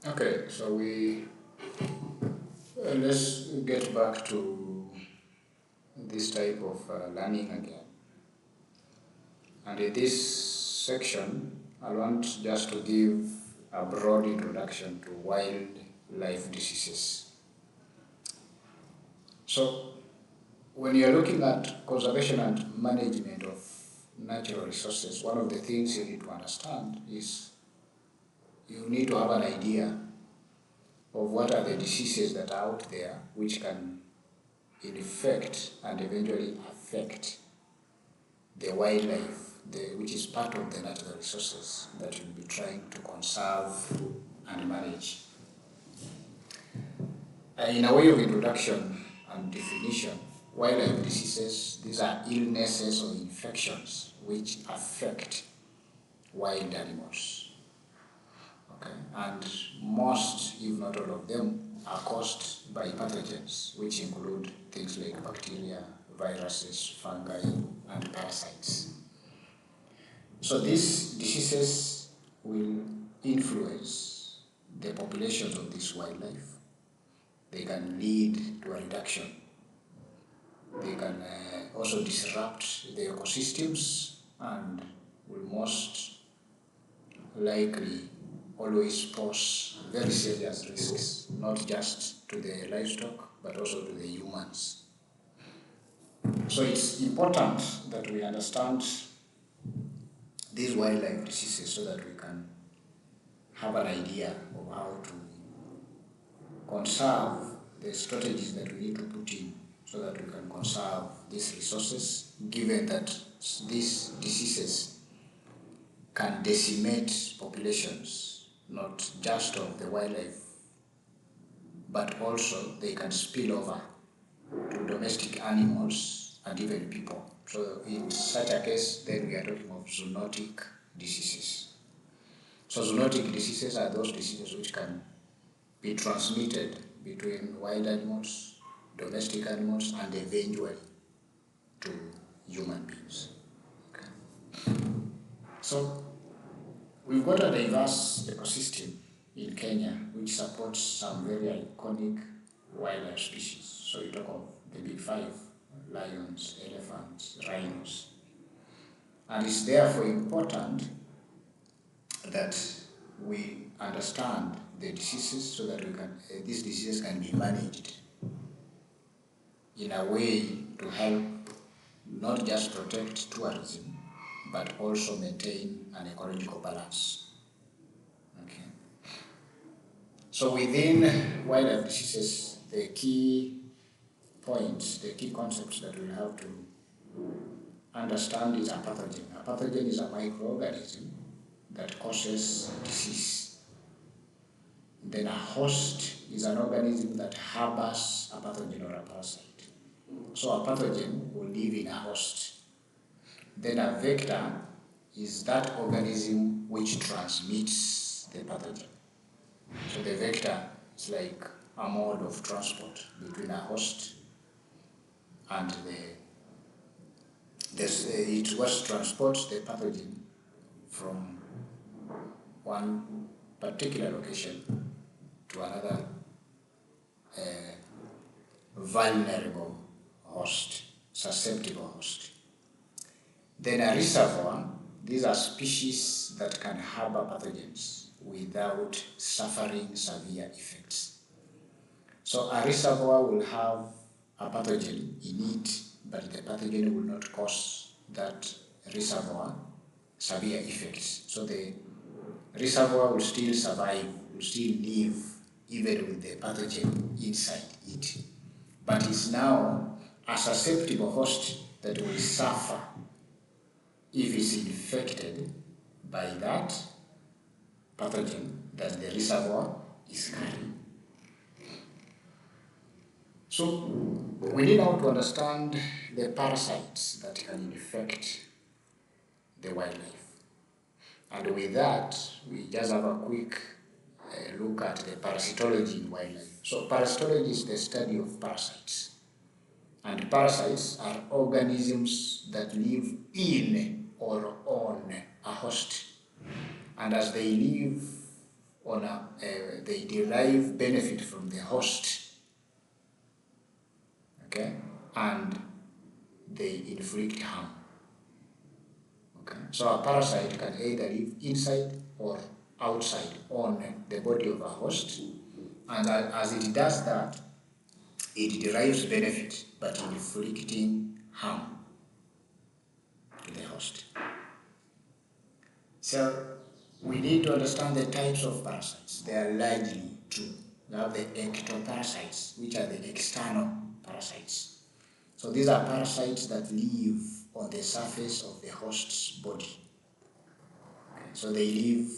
Okay, so let's get back to this type of learning again. And in this section, I want just to give a broad introduction to wildlife diseases. So, when you're looking at conservation and management of natural resources, one of the things you need to understand is you need to have an idea of what are the diseases that are out there which can infect and eventually affect the wildlife, which is part of the natural resources that you'll be trying to conserve and manage. In a way of introduction and definition, wildlife diseases, these are illnesses or infections which affect wild animals. Okay? And most, if not all of them, are caused by pathogens, which include things like bacteria, viruses, fungi, and parasites. So these diseases will influence the populations of this wildlife. They can lead to a reduction. They can also disrupt the ecosystems and will most likely always pose very serious risks, not just to the livestock, but also to the humans. So it's important that we understand these wildlife diseases so that we can have an idea of how to conserve the strategies that we need to put in so that we can conserve these resources, given that these diseases can decimate populations, not just of the wildlife, but also they can spill over to domestic animals and even people. So in such a case, then we are talking of zoonotic diseases. So zoonotic diseases are those diseases which can be transmitted between wild animals, domestic animals, and eventually to human beings. Okay. So we've got a diverse ecosystem in Kenya which supports some very iconic wildlife species. So you talk of the big five: lions, elephants, rhinos. And it's therefore important that we understand the diseases so that these diseases can be managed in a way to help not just protect tourism, but also maintain an ecological balance. Okay. So within wildlife diseases, the key points, the key concepts that we have to understand is a pathogen. A pathogen is a microorganism that causes disease. Then a host is an organism that harbors a pathogen or a parasite. So a pathogen will live in a host. Then a vector is that organism which transmits the pathogen. So the vector is like a mode of transport between a host and it was transports the pathogen from one particular location to another vulnerable host, susceptible host. Then a reservoir, these are species that can harbor pathogens without suffering severe effects. So a reservoir will have a pathogen in it, but the pathogen will not cause that reservoir severe effects. So the reservoir will still survive, will still live, even with the pathogen inside it. But it's now a susceptible host that will suffer if it's infected by that pathogen that the reservoir is carrying. So we need now to understand the parasites that can infect the wildlife. And with that, we just have a quick look at the parasitology in wildlife. So parasitology is the study of parasites. And parasites are organisms that live in or on a host. And as they live they derive benefit from the host, okay, and they inflict harm. Okay, so a parasite can either live inside or outside on the body of a host, and as it does that, it derives benefit, but inflicting harm to the host. So we need to understand the types of parasites. There are largely two. We have the ectoparasites, which are the external parasites. So these are parasites that live on the surface of the host's body. So they live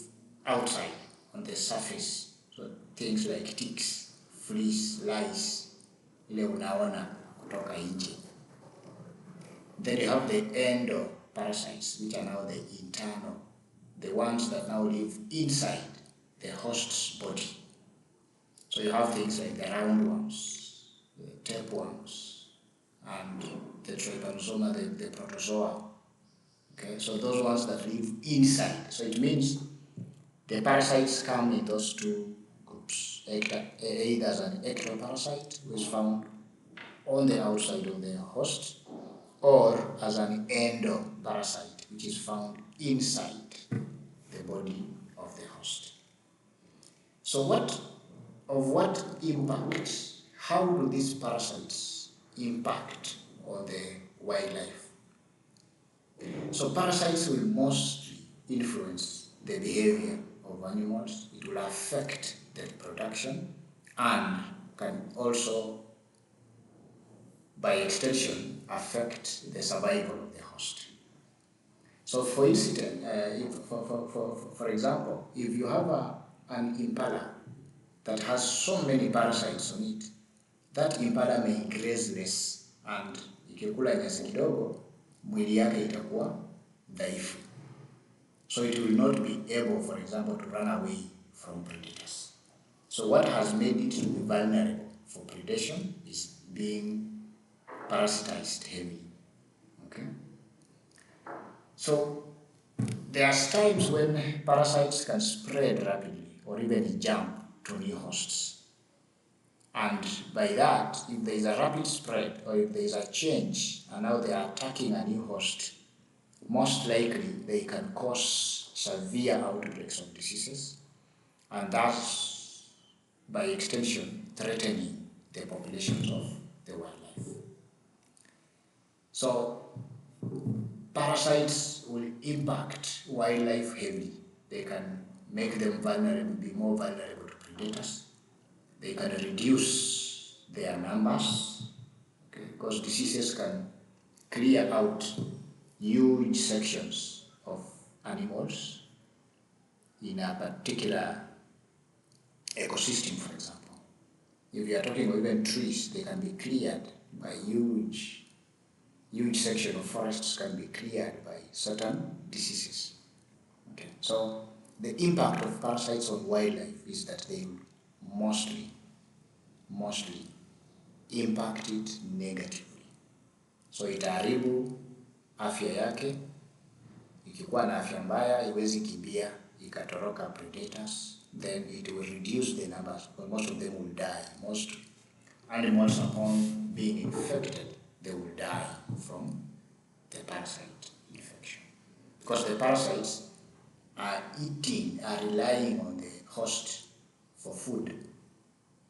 outside on the surface. So things like ticks, fleas, lice, ile unaona kutoka nje. Then you have the endoparasites, which are now the internal, the ones that now live inside the host's body. So you have things like the roundworms, the tapeworms, and the trypanosoma, the protozoa. Okay, so those ones that live inside. So it means the parasites come in those two groups, either as an ectoparasite, which is found on the outside of the host, or as an endoparasite, which is found inside the body of the host. So what impact, how do these parasites impact on the wildlife? So parasites will mostly influence the behavior of animals. It will affect the reproduction and can also, by extension, affect the survival of the host. So for instance, for example, if you have an impala that has so many parasites on it, that impala may graze less, and ikikula nyasi kidogo, mwili yake itakuwa dhaifu. So it will not be able, for example, to run away from predators. So what has made it vulnerable for predation is being parasitized heavily. Okay? So there are times when parasites can spread rapidly or even jump to new hosts. And by that, if there is a rapid spread or if there is a change and now they are attacking a new host, most likely they can cause severe outbreaks of diseases, and thus, by extension, threatening the populations of the wildlife. So parasites will impact wildlife heavily. They can make them vulnerable, be more vulnerable to predators. They can reduce their numbers, okay, because diseases can clear out huge sections of animals in a particular ecosystem, for example. If you are talking about even trees, they can be cleared by huge section of forests can be cleared by certain diseases. Okay. So the impact of parasites on wildlife is that they mostly impact it negatively. So itaharibu afya yake. Ikikuwa na afya mbaya, iwezi kimbia, ikatoroka predators, then it will reduce the numbers, but most of them will die. Most animals, upon being infected, they will die from the parasite infection. Because the parasites are relying on the host for food.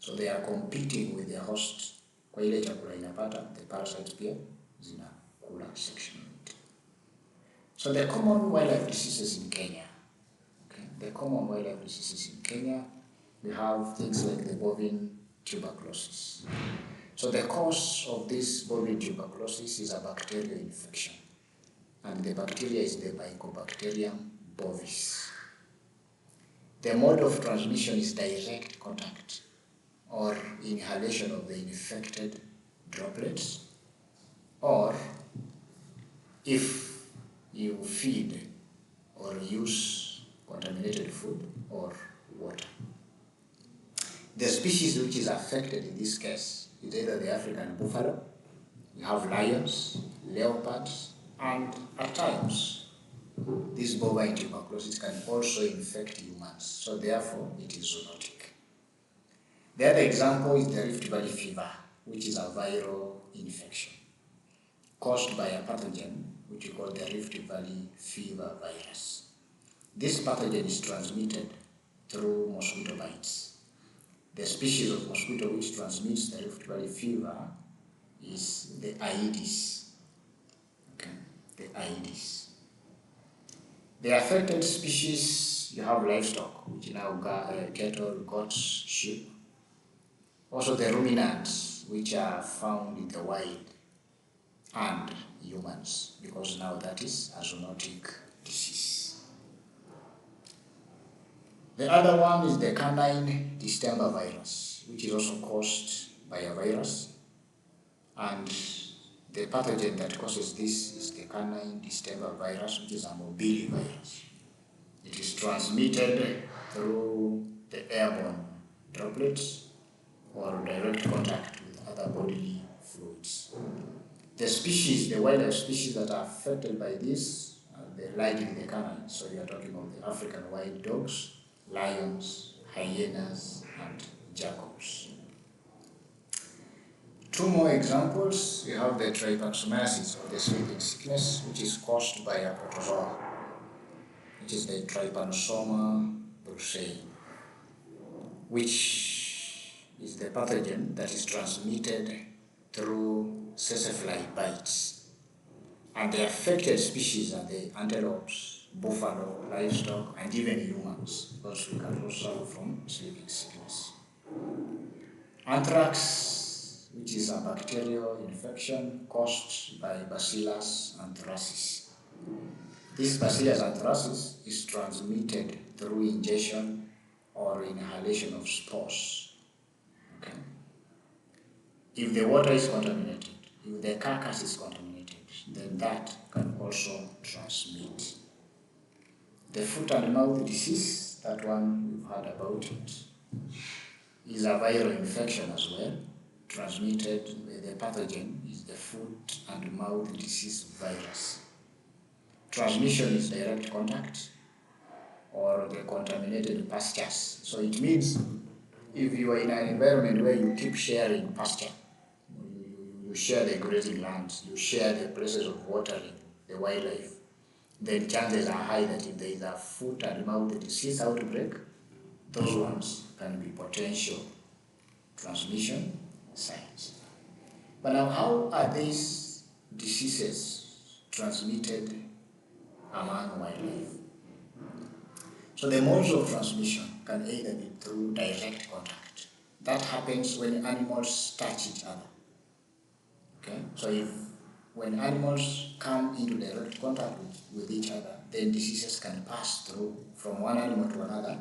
So they are competing with the host. Kwa ile chakula inapata, the parasites pia zinakula section of it. So the common wildlife diseases in Kenya. Okay, the common wildlife diseases in Kenya, we have things like the bovine tuberculosis. So the cause of this bovine tuberculosis is a bacterial infection, and the bacteria is the Mycobacterium bovis. The mode of transmission is direct contact or inhalation of the infected droplets, or if you feed or use contaminated food or water. The species which is affected in this case is either the African buffalo, we have lions, leopards, and at times this bovine tuberculosis can also infect humans. So therefore, it is zoonotic. The other example is the Rift Valley fever, which is a viral infection caused by a pathogen which we call the Rift Valley fever virus. This pathogen is transmitted through mosquito bites. The species of mosquito which transmits the Rift Valley fever is the Aedes. Okay, the Aedes. The affected species, you have livestock, which now cattle, goats, sheep. Also the ruminants, which are found in the wild, and humans, because now that is a zoonotic disease. The other one is the canine distemper virus, which is also caused by a virus, and the pathogen that causes this is the canine distemper virus, which is a morbillivirus. It is transmitted through the airborne droplets or direct contact with other bodily fluids. The species, the wildlife species that are affected by this are largely the canines. So you are talking about the African wild dogs, lions, hyenas, and jackals. Two more examples. You have the trypanosomiasis, or the sleeping sickness, which is caused by a protozoa, which is the Trypanosoma brucei, which is the pathogen that is transmitted through sesefly bites. And the affected species are the antelopes, buffalo, livestock, and even humans, because we can also suffer from sleeping sickness. Anthrax, which is a bacterial infection caused by Bacillus anthracis. This Bacillus anthracis is transmitted through ingestion or inhalation of spores. Okay. If the water is contaminated, if the carcass is contaminated, then that can also transmit. The foot and mouth disease, that one we've heard about it, is a viral infection as well, transmitted with the pathogen is the foot and mouth disease virus. Transmission is direct contact or the contaminated pastures. So it means if you are in an environment where you keep sharing pasture, you share the grazing lands, you share the places of watering, the wildlife, then chances are high that if there is a foot and mouth disease outbreak, those ones can be potential transmission sites. But now, how are these diseases transmitted among wildlife? So the modes of transmission can either be through direct contact. That happens when animals touch each other. Okay? So when animals come into direct contact with each other, then diseases can pass through from one animal to another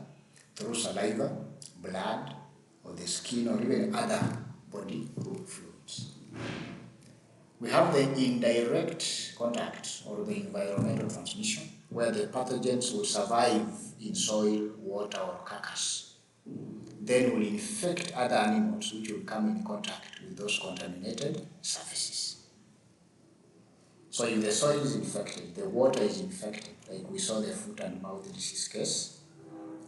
through saliva, blood, or the skin, or even other body fluids. We have the indirect contact or the environmental transmission, where the pathogens will survive in soil, water, or carcass. Then will infect other animals which will come in contact with those contaminated surfaces. So if the soil is infected, the water is infected, like we saw the foot and mouth disease case,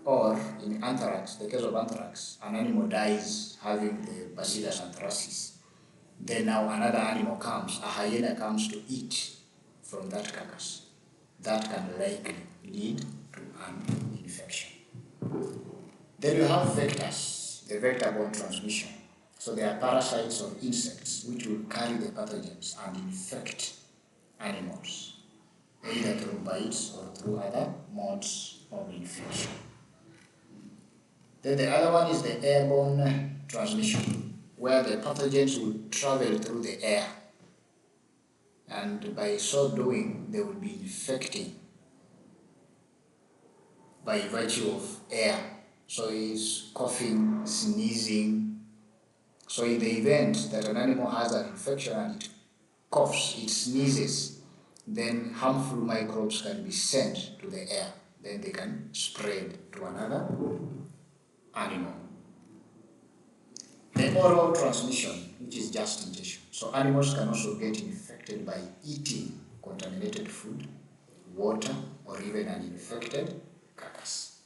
or in anthrax, the case of anthrax, an animal dies having the Bacillus anthracis. Then now another animal comes, a hyena comes to eat from that carcass. That can likely lead to an infection. Then you have vectors, the vector-borne transmission. So they are parasites or insects which will carry the pathogens and infect animals, either through bites or through other modes of infection. Then the other one is the airborne transmission, where the pathogens will travel through the air, and by so doing, they will be infecting by virtue of air. So it's coughing, sneezing. So in the event that an animal has an infection and it coughs, it sneezes, then harmful microbes can be sent to the air. Then they can spread to another animal. The oral transmission, which is just ingestion. So animals can also get infected by eating contaminated food, water, or even an infected carcass.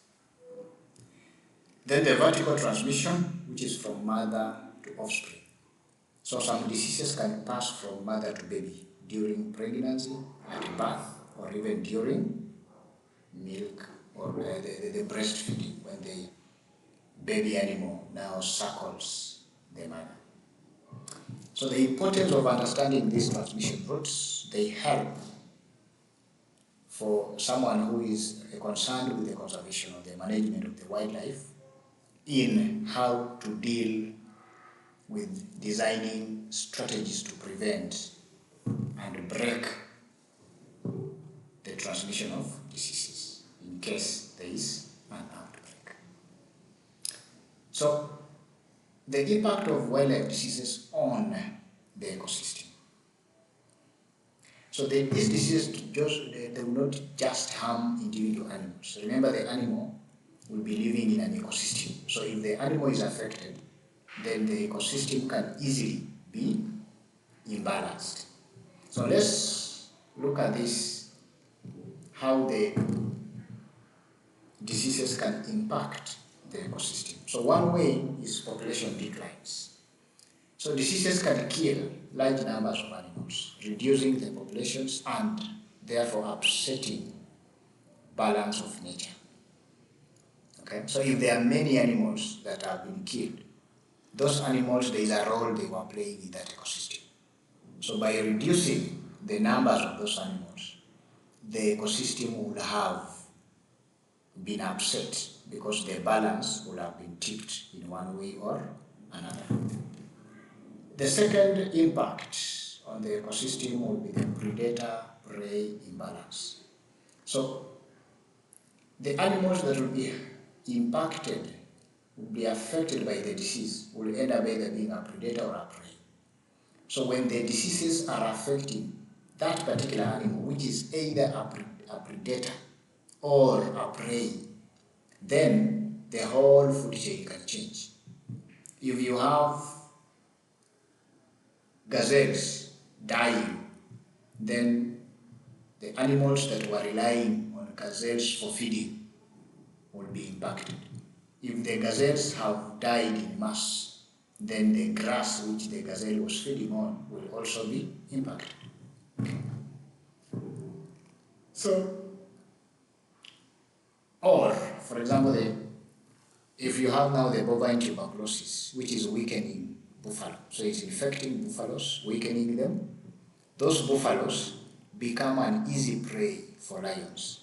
Then the vertical transmission, which is from mother to offspring. So some diseases can pass from mother to baby during pregnancy, at birth, or even during milk or the breastfeeding, when the baby animal now suckles the mother. So the importance of understanding these transmission routes, they help for someone who is concerned with the conservation or the management of the wildlife in how to deal with designing strategies to prevent and break the transmission of diseases in case there is an outbreak. So the impact of wildlife diseases on the ecosystem. So these diseases they will not just harm individual animals. Remember, the animal will be living in an ecosystem. So if the animal is affected, then the ecosystem can easily be imbalanced. So let's look at this, how the diseases can impact the ecosystem. So one way is population declines. So diseases can kill large numbers of animals, reducing the populations and therefore upsetting balance of nature. Okay? So if there are many animals that have been killed, those animals, there is a role they were playing in that ecosystem. So by reducing the numbers of those animals, the ecosystem would have been upset because the balance would have been tipped in one way or another. The second impact on the ecosystem will be the predator-prey imbalance. So the animals that will be impacted, will be affected by the disease, will end up either being a predator or a prey. So when the diseases are affecting that particular animal, which is either a predator or a prey, then the whole food chain can change. If you have gazelles dying, then the animals that were relying on gazelles for feeding will be impacted. If the gazelles have died in mass, then the grass which the gazelle was feeding on will also be impacted. So, or, for example, if you have now the bovine tuberculosis, which is weakening buffalo, so it's infecting buffaloes, weakening them, those buffaloes become an easy prey for lions.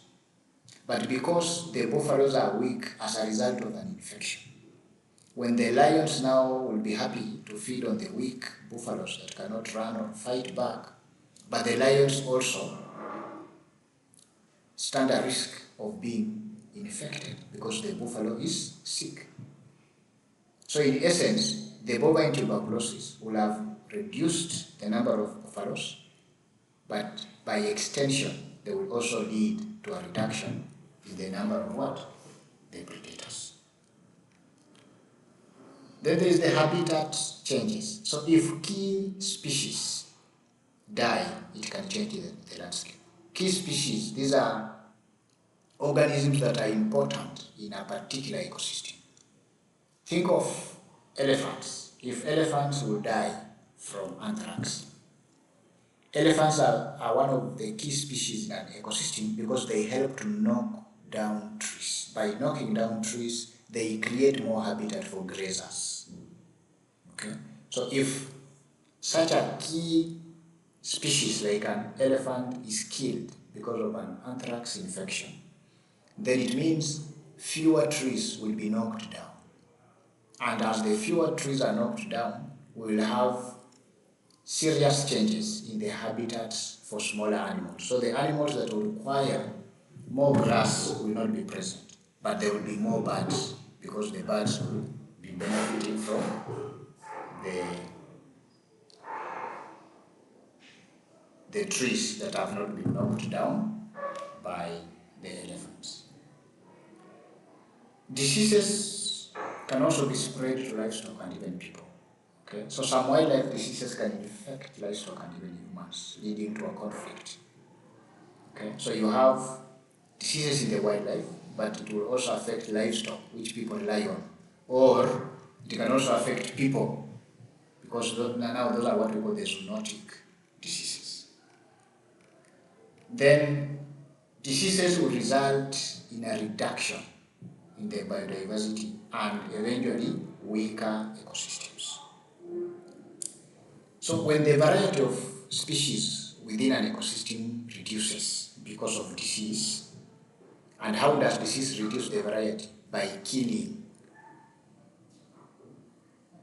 But because the buffaloes are weak as a result of an infection, when the lions now will be happy to feed on the weak buffaloes that cannot run or fight back, but the lions also stand a risk of being infected because the buffalo is sick. So in essence, the bovine tuberculosis will have reduced the number of buffaloes, but by extension, they will also lead to a reduction in the number of what? The predators. Then there is the habitat changes. So if key species die, it can change the landscape. Key species, these are organisms that are important in a particular ecosystem. Think of elephants. If elephants will die from anthrax, elephants are one of the key species in an ecosystem because they help to knock down trees. By knocking down trees, they create more habitat for grazers. Okay? So if such a key species like an elephant is killed because of an anthrax infection, then it means fewer trees will be knocked down. And as the fewer trees are knocked down, we will have serious changes in the habitats for smaller animals. So the animals that will require more grass will not be present, but there will be more birds because the birds will be benefiting from the trees that have not been knocked down by the elephants. Diseases can also be spread to livestock and even people. Okay? So some wildlife diseases can infect livestock and even humans, leading to a conflict. Okay, so you have diseases in the wildlife, but it will also affect livestock, which people rely on, or it can also affect people, because now those are what we call the zoonotic diseases. Then diseases will result in a reduction in the biodiversity and eventually weaker ecosystems. So when the variety of species within an ecosystem reduces because of disease, and how does disease reduce the variety? By killing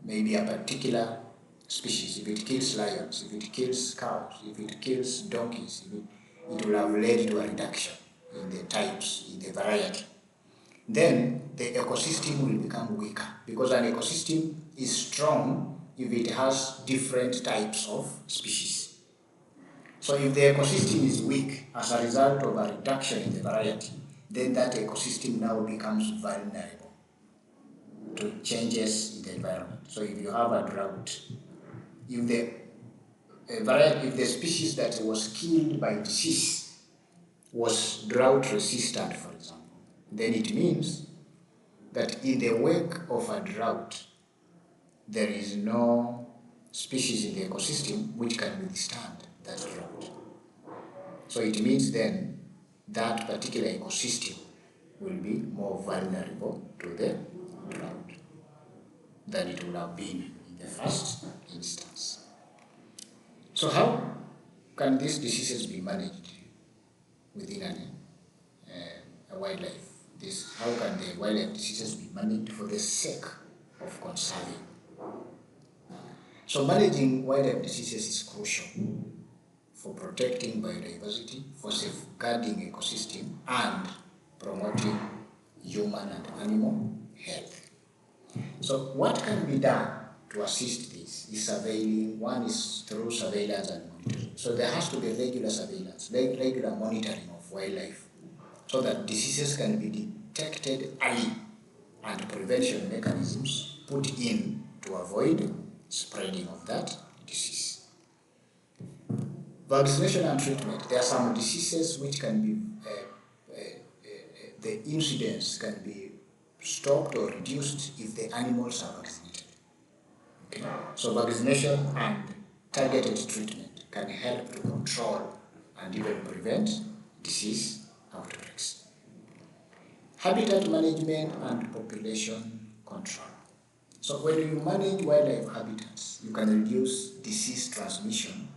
maybe a particular species. If it kills lions, if it kills cows, if it kills donkeys, it will have led to a reduction in the types, in the variety. Then the ecosystem will become weaker, because an ecosystem is strong if it has different types of species. So if the ecosystem is weak as a result of a reduction in the variety, then that ecosystem now becomes vulnerable to changes in the environment. So if you have a drought, if the species that was killed by disease was drought resistant, for example, then it means that in the wake of a drought, there is no species in the ecosystem which can withstand that drought. So it means then that particular ecosystem will be more vulnerable to the drought than it would have been in the first instance. So how can these diseases be managed within a wildlife? How can the wildlife diseases be managed for the sake of conserving? So managing wildlife diseases is crucial for protecting biodiversity, for safeguarding ecosystem, and promoting human and animal health. So what can be done to assist this is surveilling. One is through surveillance and monitoring. So there has to be regular surveillance, regular monitoring of wildlife, so that diseases can be detected early and prevention mechanisms put in to avoid spreading of that disease. Vaccination and treatment. There are some diseases which can be, the incidence can be stopped or reduced if the animals are vaccinated. Okay. So vaccination and targeted treatment can help to control and even prevent disease outbreaks. Habitat management and population control. So when you manage wildlife habitats, you can reduce disease transmission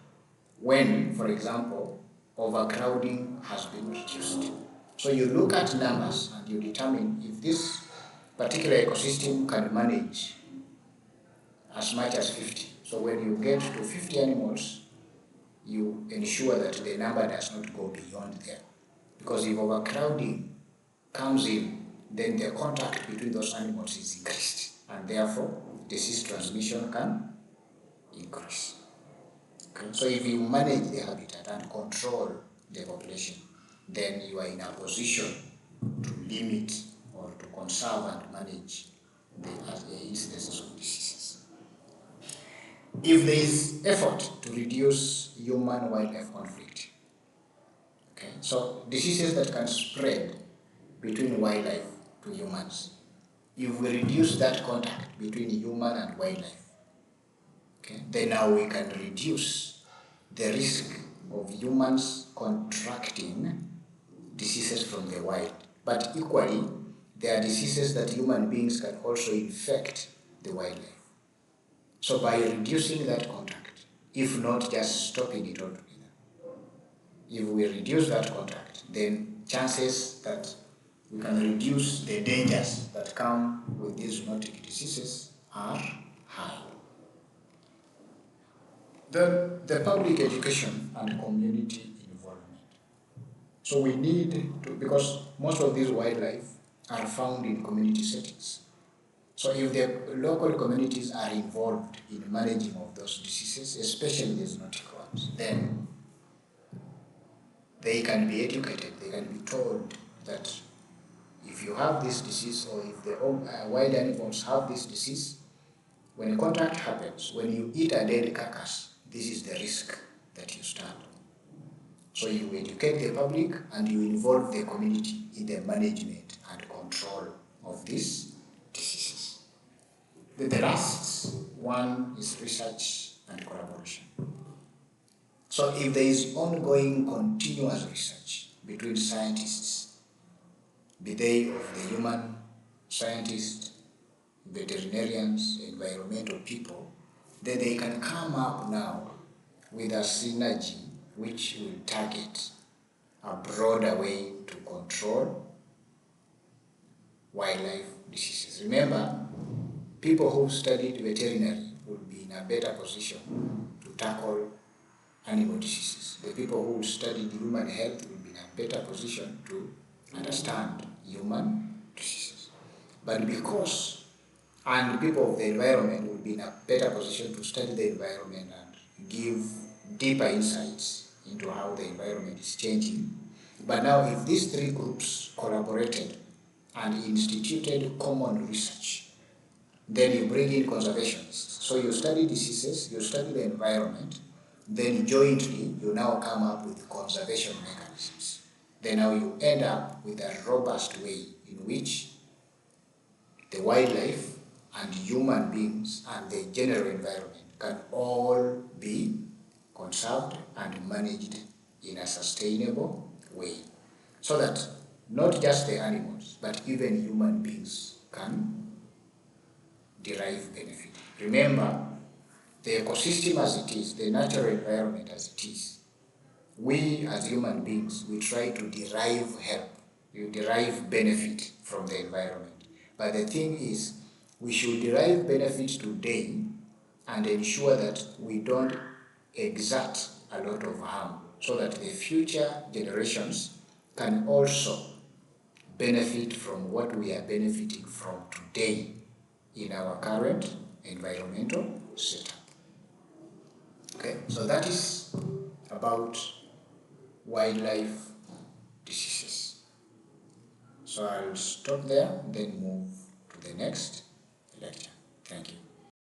when, for example, overcrowding has been reduced. So you look at numbers and you determine if this particular ecosystem can manage as much as 50. So when you get to 50 animals, you ensure that the number does not go beyond there. Because if overcrowding comes in, then the contact between those animals is increased, and therefore disease transmission can increase. Okay. So if you manage the habitat and control the population, then you are in a position to limit or to conserve and manage the incidences of diseases. If there is effort to reduce human-wildlife conflict, okay, so diseases that can spread between wildlife to humans, if we reduce that contact between human and wildlife, okay, then now we can reduce the risk of humans contracting diseases from the wild. But equally, there are diseases that human beings can also infect the wildlife. So by reducing that contact, if not just stopping it altogether, if we reduce that contact, then chances that we can reduce the dangers that come with these zoonotic diseases are high. The public education and community involvement. So we need to, because most of these wildlife are found in community settings. So if the local communities are involved in managing of those diseases, especially the zoonotic ones, then they can be educated, they can be told that if you have this disease, or if the wild animals have this disease, when contact happens, when you eat a dead carcass, this is the risk that you stand. So you educate the public and you involve the community in the management and control of these diseases. The last one is research and collaboration. So if there is ongoing continuous research between scientists, be they of the human scientists, veterinarians, environmental people, then they can come up now with a synergy which will target a broader way to control wildlife diseases. Remember, people who studied veterinary will be in a better position to tackle animal diseases. The people who studied human health will be in a better position to understand human diseases. But and the people of the environment will be in a better position to study the environment and give deeper insights into how the environment is changing. But now if these three groups collaborated and instituted common research, then you bring in conservationists. So you study diseases, you study the environment, then jointly you now come up with conservation mechanisms. Then now you end up with a robust way in which the wildlife and human beings and the general environment can all be conserved and managed in a sustainable way, so that not just the animals, but even human beings can derive benefit. Remember, the ecosystem as it is, the natural environment as it is, we as human beings, we try to derive help, we derive benefit from the environment. But the thing is, we should derive benefit today and ensure that we don't exert a lot of harm, so that the future generations can also benefit from what we are benefiting from today in our current environmental setup. Okay, so that is about wildlife diseases. So I'll stop there, then move to the next lecture. Thank you.